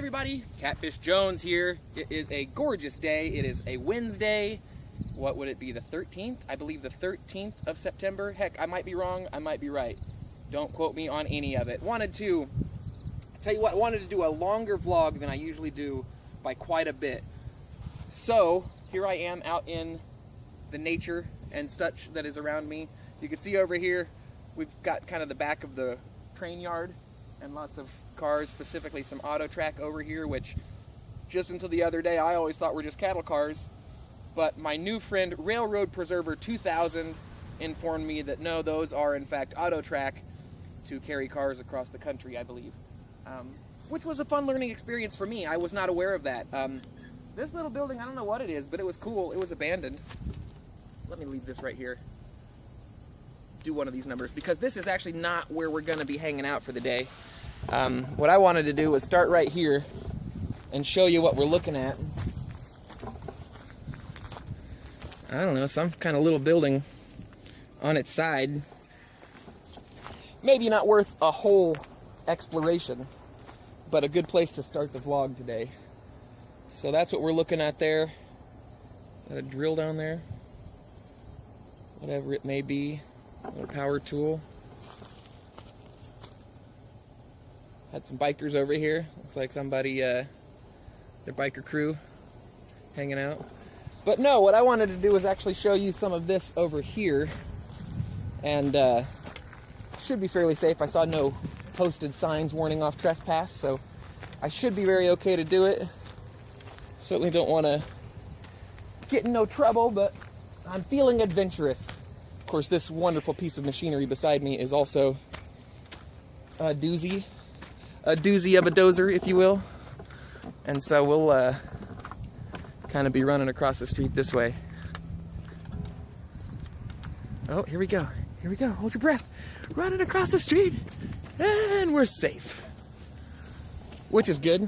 everybody, Catfish Jones here. It is a gorgeous day. It is a Wednesday. What would it be, the 13th? I believe the 13th of September. Heck, I might be wrong, I might be right. Don't quote me on any of it. Wanted to do a longer vlog than I usually do by quite a bit. So, here I am out in the nature and such that is around me. You can see over here, we've got kind of the back of the train yard and lots of cars, specifically some auto track over here, which just until the other day I always thought were just cattle cars. But my new friend Railroad Preserver 2000 informed me that no, those are in fact auto track to carry cars across the country, I believe. Which was a fun learning experience for me. I was not aware of that. This little building, I don't know what it is, but it was cool. It was abandoned. Let me leave this right here. Do one of these numbers, because this is actually not where we're going to be hanging out for the day. What I wanted to do was start right here and show you what we're looking at. I don't know, some kind of little building on its side. Maybe not worth a whole exploration, but a good place to start the vlog today. So that's what we're looking at there. Got a drill down there. Whatever it may be. A power tool. Had some bikers over here. Looks like somebody, their biker crew hanging out. But no, what I wanted to do was actually show you some of this over here. And should be fairly safe. I saw no posted signs warning off trespass, so I should be very okay to do it. Certainly don't want to get in no trouble, but I'm feeling adventurous. Of course, this wonderful piece of machinery beside me is also a doozy of a dozer, if you will. And so we'll kind of be running across the street this way. Oh, here we go. Here we go. Hold your breath. Running across the street. And we're safe. Which is good.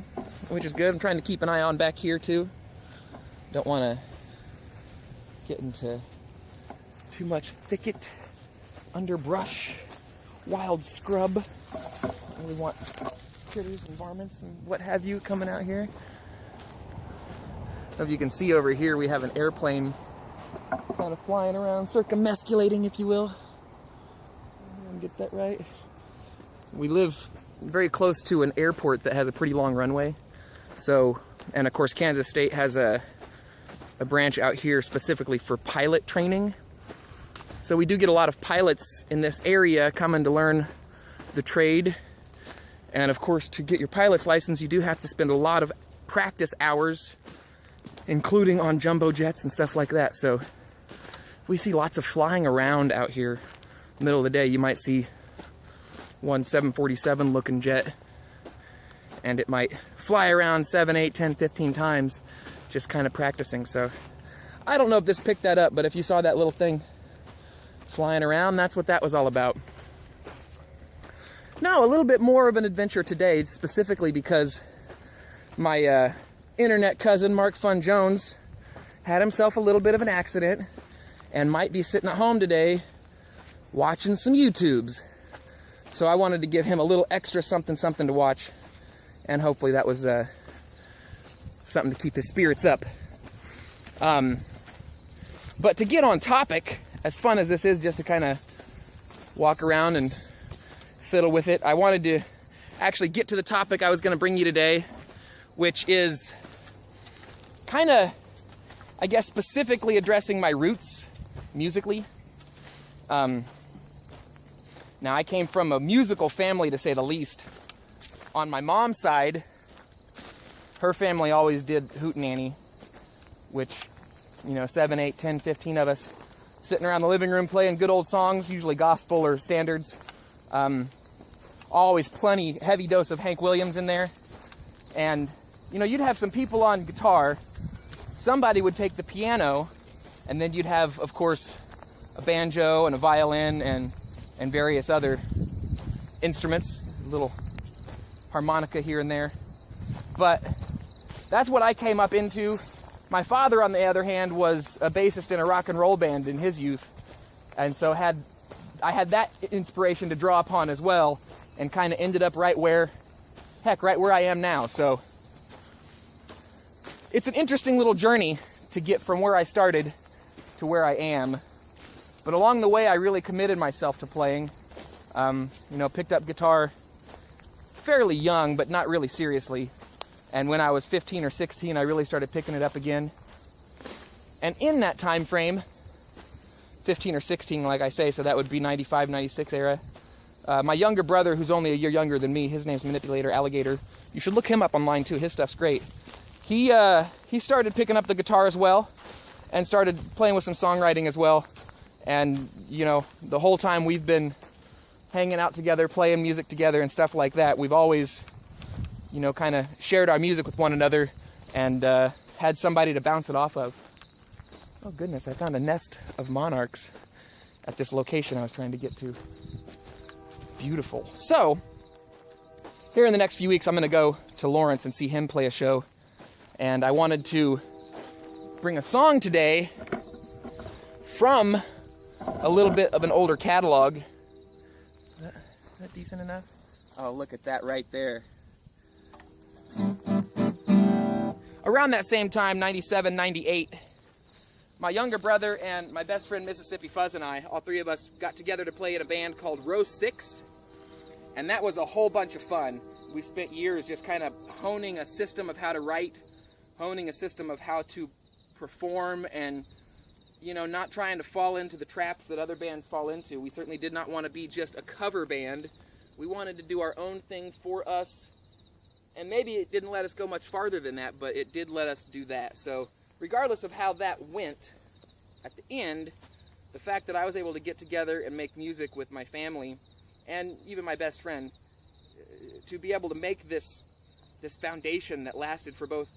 Which is good. I'm trying to keep an eye on back here, too. Don't want to get into too much thicket, underbrush, wild scrub. We want critters and varmints and what have you coming out here. If you can see over here, we have an airplane kind of flying around, circumesculating, if you will. Get that right. We live very close to an airport that has a pretty long runway. So, and of course, Kansas State has a branch out here specifically for pilot training. So we do get a lot of pilots in this area coming to learn the trade. And of course, to get your pilot's license, you do have to spend a lot of practice hours, including on jumbo jets and stuff like that. So we see lots of flying around out here. Middle of the day, you might see one 747 looking jet, and it might fly around 7, 8, 10, 15 times, just kind of practicing. So I don't know if this picked that up, but if you saw that little thing flying around, that's what that was all about. Now, a little bit more of an adventure today, specifically because my internet cousin, Mark Fun Jones, had himself a little bit of an accident and might be sitting at home today watching some YouTubes. So I wanted to give him a little extra something to watch, and hopefully that was something to keep his spirits up. But to get on topic, as fun as this is just to kind of walk around and fiddle with it, I wanted to actually get to the topic I was going to bring you today, which is kind of, I guess, specifically addressing my roots musically. Now, I came from a musical family, to say the least. On my mom's side, her family always did hootenanny, which, you know, 7, 8, 10, 15 of us sitting around the living room playing good old songs, usually gospel or standards. Always plenty, heavy dose of Hank Williams in there. And, you know, you'd have some people on guitar, somebody would take the piano, and then you'd have, of course, a banjo and a violin and various other instruments, a little harmonica here and there. But that's what I came up into. My father, on the other hand, was a bassist in a rock and roll band in his youth, and so I had that inspiration to draw upon as well, and kind of ended up right where I am now. So It's an interesting little journey to get from where I started to where I am. But along the way, I really committed myself to playing. Picked up guitar fairly young, but not really seriously. And when I was 15 or 16, I really started picking it up again. And in that time frame, 15 or 16, like I say, so that would be 95, 96 era, my younger brother, who's only a year younger than me, his name's Manipulator Alligator. You should look him up online too, his stuff's great. He started picking up the guitar as well, and started playing with some songwriting as well. And, the whole time we've been hanging out together, playing music together and stuff like that, we've always, kind of shared our music with one another and had somebody to bounce it off of. Oh goodness, I found a nest of monarchs at this location I was trying to get to. Beautiful. So, here in the next few weeks, I'm going to go to Lawrence and see him play a show. And I wanted to bring a song today from a little bit of an older catalog. Is that decent enough? Oh, look at that right there. Around that same time, 97, 98, my younger brother and my best friend Mississippi Fuzz and I, all three of us, got together to play in a band called Row 6. And that was a whole bunch of fun. We spent years just kind of honing a system of how to write, honing a system of how to perform, and not trying to fall into the traps that other bands fall into. We certainly did not want to be just a cover band. We wanted to do our own thing for us, and maybe it didn't let us go much farther than that, but it did let us do that. So regardless of how that went, at the end, the fact that I was able to get together and make music with my family, and even my best friend, to be able to make this foundation that lasted for both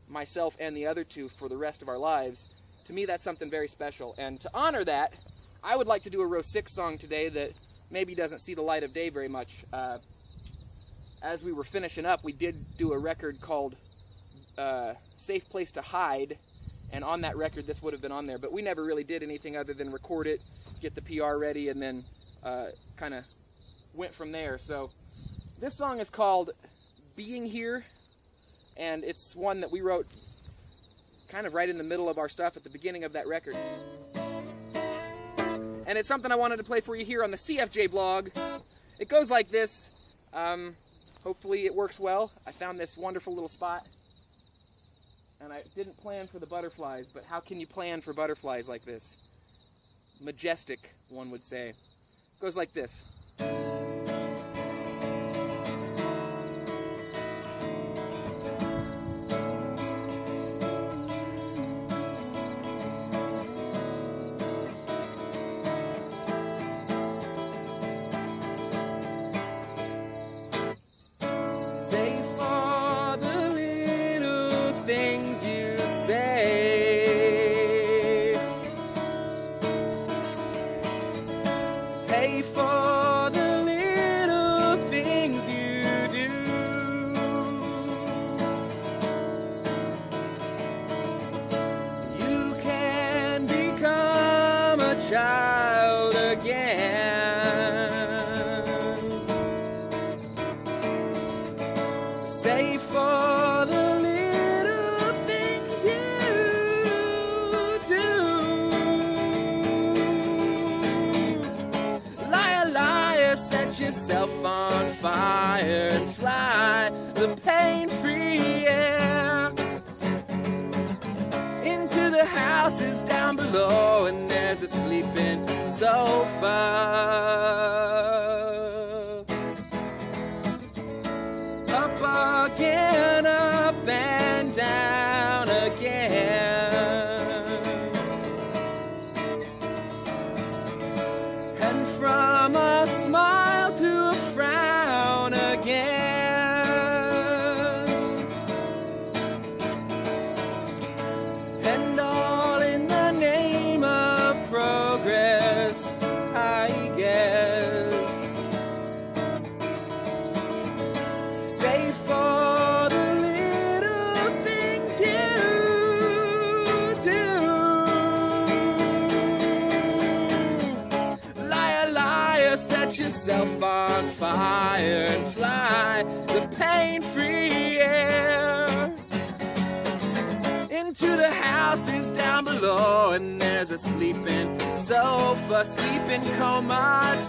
myself and the other two for the rest of our lives, to me that's something very special. And to honor that, I would like to do a Row 6 song today that maybe doesn't see the light of day very much. As we were finishing up, we did do a record called Safe Place to Hide, and on that record this would have been on there, but we never really did anything other than record it, get the PR ready, and then kind of went from there. So this song is called Being Here, and it's one that we wrote kind of right in the middle of our stuff at the beginning of that record. And it's something I wanted to play for you here on the CFJ blog. It goes like this. Hopefully it works well. I found this wonderful little spot, and I didn't plan for the butterflies, but how can you plan for butterflies like this? Majestic, one would say. It goes like this. Say for the little things you say, to pay for the little things you do. You can become a child again. Say for the little things you do. Liar, liar, set yourself on fire and fly the pain-free air into the houses down below, and there's a sleeping sofa. Up again, up and down again, and from a smile to a frown again, and all in the name of progress, I guess. Say for the little things you do. Liar, liar, set yourself on fire and fly the pain-free air Into the houses down below, and there's a sleeping sofa, sleeping comatose.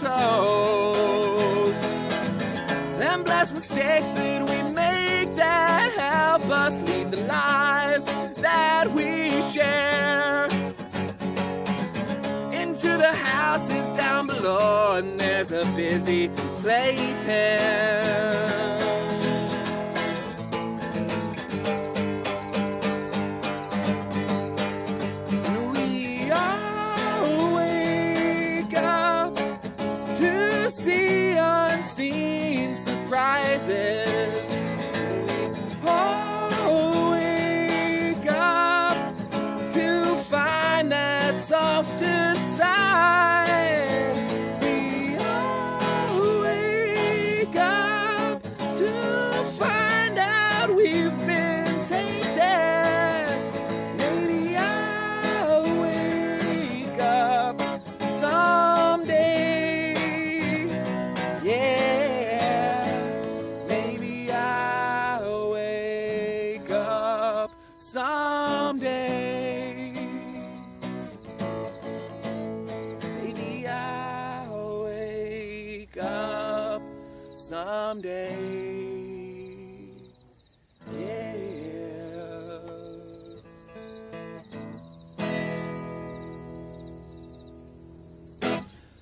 Them blessed mistakes that we make that help us lead the lives that we share. Into the houses down below, and there's a busy playpen. See unseen surprises. Oh, wake up to find that softer side. We all wake up to find out we've been tainted. Maybe I'll wake up someday. Someday, maybe I'll wake up someday. Yeah.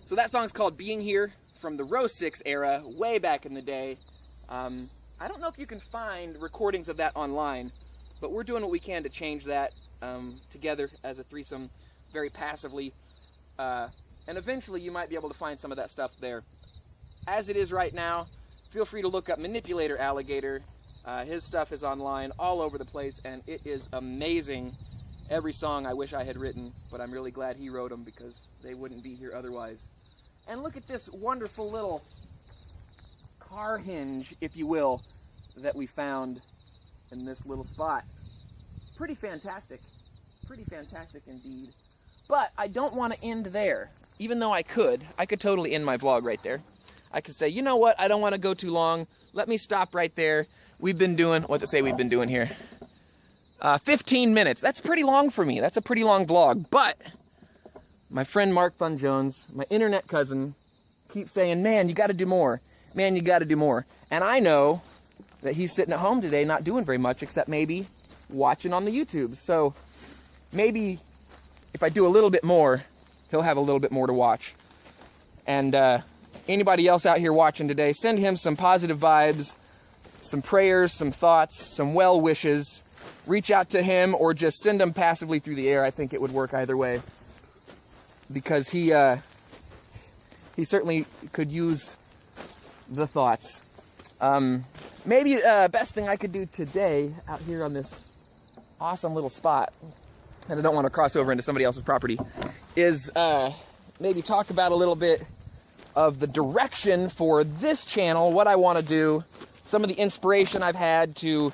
So that song's called Being Here, from the Row 6 era, way back in the day. I don't know if you can find recordings of that online, but we're doing what we can to change that together as a threesome, very passively. And eventually you might be able to find some of that stuff there. As it is right now, feel free to look up Manipulator Alligator. His stuff is online all over the place, and it is amazing. Every song I wish I had written, but I'm really glad he wrote them because they wouldn't be here otherwise. And look at this wonderful little car hinge, if you will, that we found in this little spot. Pretty fantastic indeed. But I don't want to end there, even though I could totally end my vlog right there. I could say, you know what, I don't want to go too long, let me stop right there. We've been doing, what's it say we've been doing here? 15 minutes, that's pretty long for me, that's a pretty long vlog, but my friend Mark Fun Jones, my internet cousin, keeps saying, man, you gotta do more, man, you gotta do more. And I know that he's sitting at home today not doing very much except maybe watching on the YouTube. So maybe if I do a little bit more, he'll have a little bit more to watch. And anybody else out here watching today, send him some positive vibes, some prayers, some thoughts, some well wishes. Reach out to him or just send them passively through the air. I think it would work either way, because he certainly could use the thoughts. Maybe best thing I could do today out here on this awesome little spot, and I don't want to cross over into somebody else's property, is maybe talk about a little bit of the direction for this channel, what I want to do, some of the inspiration I've had to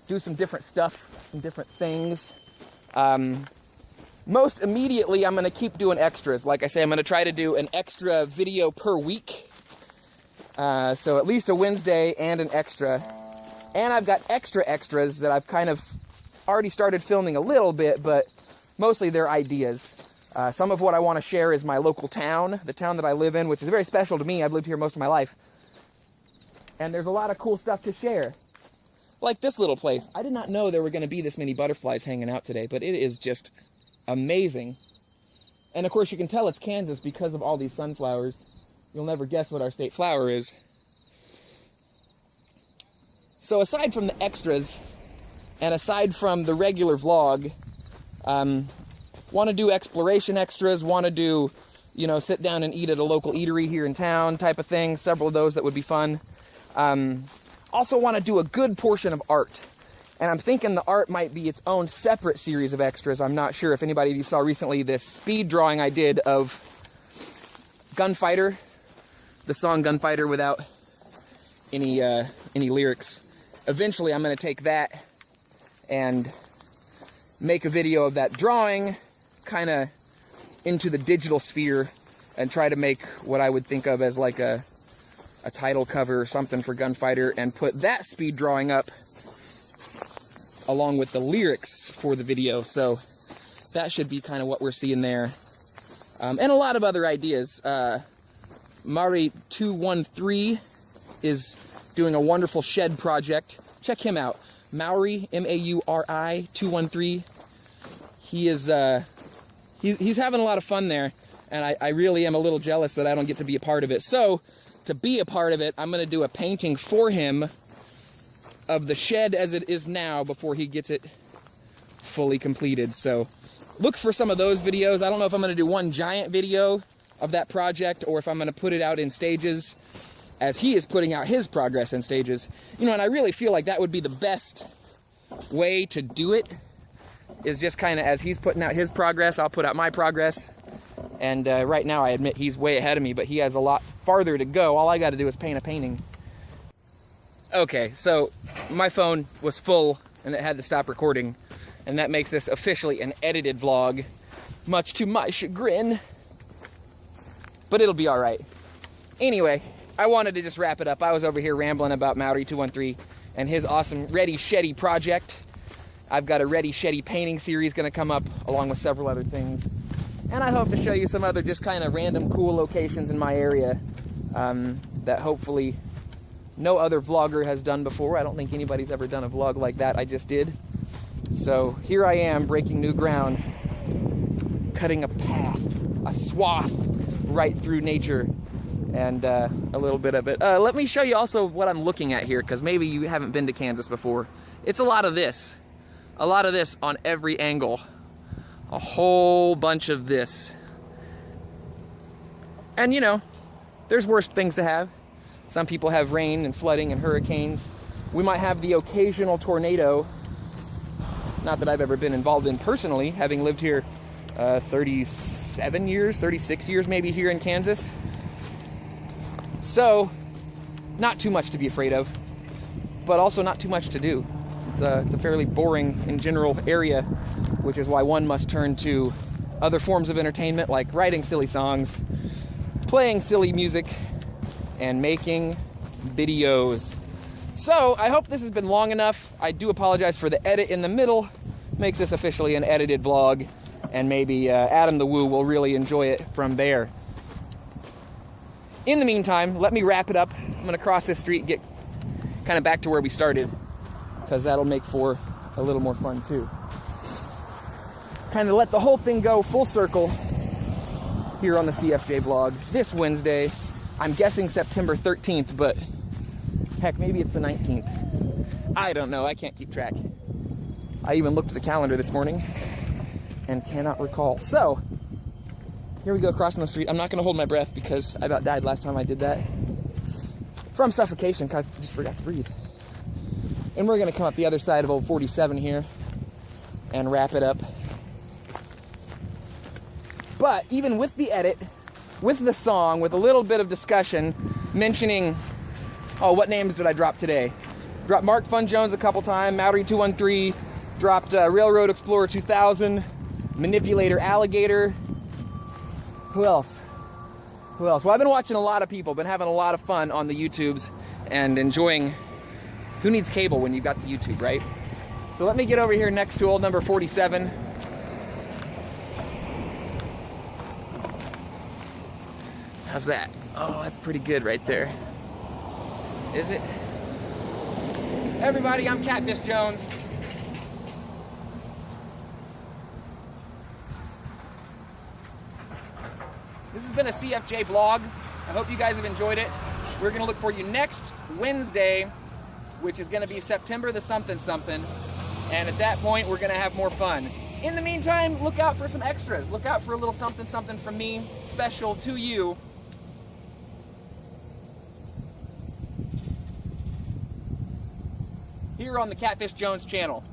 do some different stuff, some different things. Most immediately, I'm going to keep doing extras. Like I say, I'm going to try to do an extra video per week. So at least a Wednesday and an extra. And I've got extras that I've kind of already started filming a little bit, but mostly they're ideas. Some of what I want to share is my local town, the town that I live in, which is very special to me. I've lived here most of my life. And there's a lot of cool stuff to share. Like this little place. I did not know there were going to be this many butterflies hanging out today, but it is just amazing. And of course you can tell it's Kansas because of all these sunflowers. You'll never guess what our state flower is. So aside from the extras, and aside from the regular vlog, want to do exploration extras, want to do, you know, sit down and eat at a local eatery here in town type of thing, several of those that would be fun. Also want to do a good portion of art. And I'm thinking the art might be its own separate series of extras. I'm not sure if anybody of you saw recently this speed drawing I did of Gunfighter, the song Gunfighter without any lyrics. Eventually I'm going to take that and make a video of that drawing kind of into the digital sphere and try to make what I would think of as like a title cover or something for Gunfighter, and put that speed drawing up along with the lyrics for the video. So that should be kind of what we're seeing there. And a lot of other ideas. Mauri213 is doing a wonderful shed project. Check him out. Mauri, M-A-U-R-I 213. He is he's having a lot of fun there, and I really am a little jealous that I don't get to be a part of it. So to be a part of it, I'm gonna do a painting for him of the shed as it is now before he gets it fully completed. So look for some of those videos. I don't know if I'm gonna do one giant video of that project or if I'm gonna put it out in stages as he is putting out his progress in stages. You know, and I really feel like that would be the best way to do it, is just kind of as he's putting out his progress, I'll put out my progress. And right now I admit he's way ahead of me, but he has a lot farther to go. All I gotta do is paint a painting. Okay, so my phone was full and it had to stop recording, and that makes this officially an edited vlog, much to my chagrin, but it'll be all right. Anyway, I wanted to just wrap it up. I was over here rambling about Mauri213 and his awesome Ready Shetty project. I've got a Ready Shetty painting series gonna come up along with several other things. And I hope to show you some other just kind of random cool locations in my area that hopefully no other vlogger has done before. I don't think anybody's ever done a vlog like that I just did. So here I am breaking new ground, cutting a path, a swath right through nature, and a little bit of it. Let me show you also what I'm looking at here, because maybe you haven't been to Kansas before. It's a lot of this on every angle. A whole bunch of this. And you know, there's worse things to have. Some people have rain and flooding and hurricanes. We might have the occasional tornado. Not that I've ever been involved in personally, having lived here 37 years, 36 years maybe here in Kansas. So, not too much to be afraid of, but also not too much to do. It's a fairly boring in general area, which is why one must turn to other forms of entertainment like writing silly songs, playing silly music, and making videos. So I hope this has been long enough. I do apologize for the edit in the middle. Makes this officially an edited vlog, and maybe Adam the Woo will really enjoy it from there. In the meantime, let me wrap it up. I'm gonna cross this street and get kind of back to where we started, because that'll make for a little more fun too. Kind of let the whole thing go full circle here on the CFJ vlog this Wednesday. I'm guessing September 13th, but heck, maybe it's the 19th. I don't know, I can't keep track. I even looked at the calendar this morning and cannot recall. So, here we go crossing the street. I'm not gonna hold my breath because I about died last time I did that. From suffocation, because I just forgot to breathe. And we're gonna come up the other side of Old 47 here and wrap it up. But even with the edit, with the song, with a little bit of discussion, mentioning, oh, what names did I drop today? Dropped Mark Fun Jones a couple times, Mauri213, dropped Railroad Explorer 2000, Manipulator Alligator. Who else? Who else? Well, I've been watching a lot of people, been having a lot of fun on the YouTubes and enjoying. Who needs cable when you've got the YouTube, right? So let me get over here next to old number 47. How's that? Oh, that's pretty good right there. Is it? Everybody, I'm Catfish Jones. This has been a CFJ vlog. I hope you guys have enjoyed it. We're gonna look for you next Wednesday, which is gonna be September the something something. And at that point, we're gonna have more fun. In the meantime, look out for some extras. Look out for a little something something from me, special to you. Here on the Catfish Jones channel.